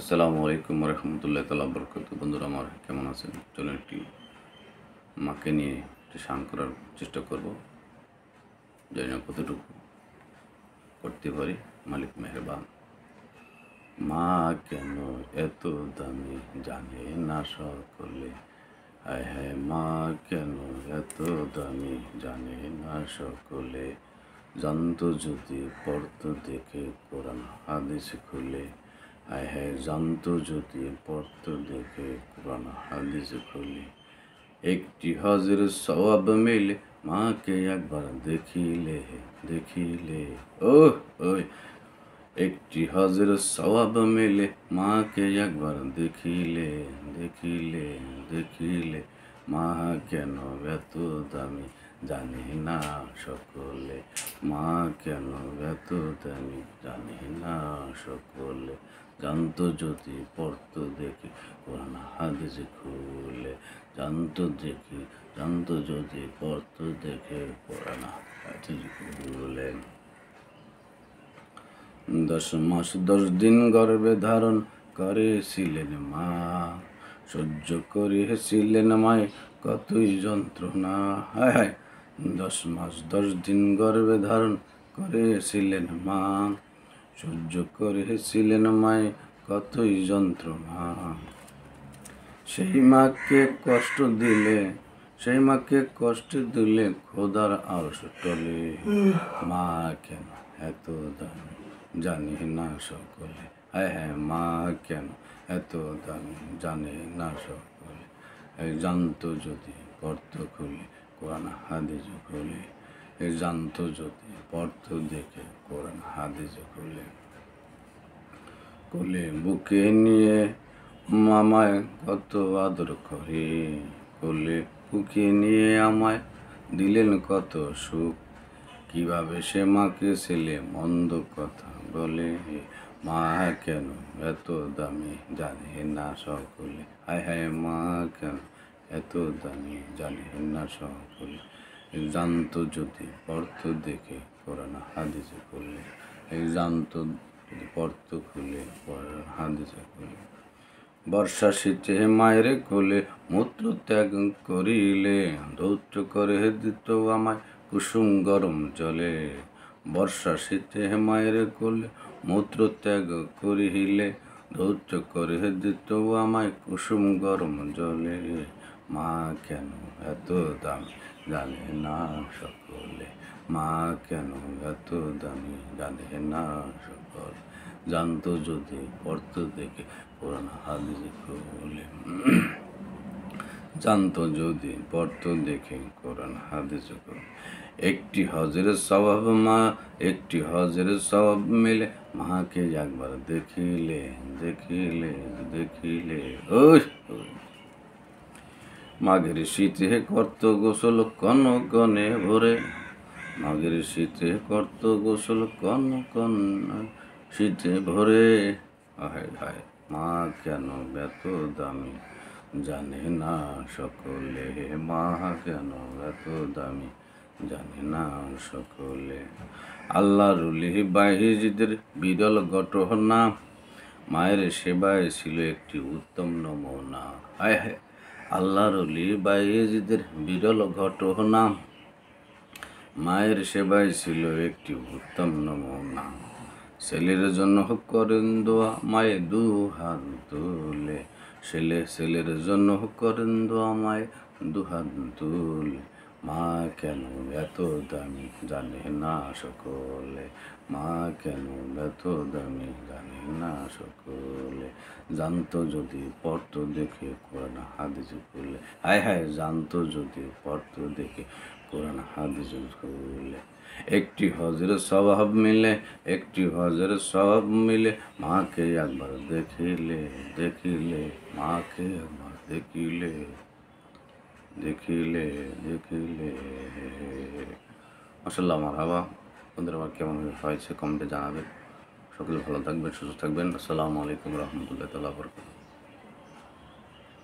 আসসালামু আলাইকুম রহমতুল্লাহ তাআলা বরকাতুহু। বন্ধুরা আমার কেমন আছেন? চলুন একটি মাকে নিয়ে একটি শান করার চেষ্টা করব। জানি না কতটুকু করতে পারি, মালিক মেহেরবান। মা কেন এত দামি জানে না সকলে, হায় হায় মা কেন এত দামি জানে না সকলে, জানতো যদি পড়তো দেখে কোরআন হাদিস খুলে, হায় হায় জানতো যদি পড়তো দেখে কোরআন হাদিস খুলে, একটি হজের সওয়াব মেলে মাকে একবার দেখিলে দেখিলে, ও ওই একটি হজের সওয়াব মেলে মাকে একবার দেখিলে দেখিলে দেখিলে, মা কেন এত দামি জানে না সকলে, মা কেন এত দামি জানে না সকলে, জানতো যদি পড়তো দেখি কোরআন হাদিস খুলে, জানতো যদি পড়তো দেখে কোরআন হাদিস খুলে। 10 মাস 10 দিন গর্ভে ধারণ করেছিলেন মা, সহ্য করেছিলেন মায় কতই যন্ত্রণা, হায় হায় 10 মাস 10 দিন গর্ভে ধারণ করেছিলেন মা, সহ্য করেছিলেন মায় কতই যন্ত্রণা, সেই মাকে কষ্ট দিলে খোদার আরশ টলে, মা কেন এত দামি জানে না সকলে, হায় হায় মা কেন এত দামি জানে না সকলে, জানতো যদি পড়তো খুলে কোরআন হাদিস খুলে, জানতো যদি পড়তো দেখে কোরআন হাদিস খুলে, কোলে বুকে নিয়ে মামায় কত আদর করে, কোলে বুকে নিয়ে আমায় দিলেন কত সুখ, কিভাবে সে মাকে ছেলে মন্দ কথা বলে, মা কেন এত দামি জানে না সকলে, হায় হায় মা কেন এত দামি জানে না সকলে, জানতো যদি পড়তো দেখে কোরআন হাদিস খুলে, জানতো যদি পড়তো খুলে কোরআন হাদিস খুলে, বর্ষা শীতে মায়ের কোলে মূত্র ত্যাগ করিলে ধৌত করে দিত আমায় কুসুম গরম জলে, বর্ষা শীতে মায়ের কোলে মূত্র ত্যাগ করিলে ধৌত করে দিত আমায় কুসুম গরম জলে, মা কেন এত দামি জানে না সকলে, মা কেন এত দামি জানে না সকলে, জানতো যদি পড়তো দেখে কোরআন হাদিস খুলে, জানতো যদি পড়তো দেখে কোরআন হাদিস খুলে, একটি হজের সওয়াব মা একটি হজের সওয়াব মেলে মাকে একবার দেখিলে দেখিলে দেখিলে, ওই মাঘের শীতে করত গোসল কন কনে ভরে, মাঘের শীতে করত গোসল কন কন শীতে ভরে, হায় হায় মা কেন এত দামি জানে না সকলে, মা কেন এত দামি জানে না সকলে, আল্লাহর ওলি বাইজিদের বিরল ঘটনা, মায়ের সেবায় ছিল একটি উত্তম নমুনা, হায় হায় আল্লাহর ওলি বাইজিদের বিরল ঘটনা, মায়ের সেবায় ছিল একটি উত্তম নমুনা, ছেলের জন্য করেন দোয়া মায়ে দু হাত তুলে, ছেলের জন্য করেন দোয়া মায়ে দু হাত তুলে, মা কেন এত দামি জানে না সকলে, মা কেন এত দামি জানে না সকলে, জানতো যদি পড়তো দেখে কোরআন হাদিস খুলে, হায় হায় জানতো যদি পড়তো দেখে কোরআন হাদিস খুলে, একটি হজের স্বভাব মিলে একটি হজের স্বভাব মিলে মাকে একবার দেখিলে দেখিলে, মাকে একবার দেখিলে দেখিলে দেখিলে। মাশাআল্লাহ মারহাবা। বন্ধুরা আমার কেমন হয়েছে কমেন্টে জানাবেন। সকলে ভালো থাকবেন, সুস্থ থাকবেন। আসসালামু আলাইকুম রহমতুল্লাহ তাআলা বরকাতুহু।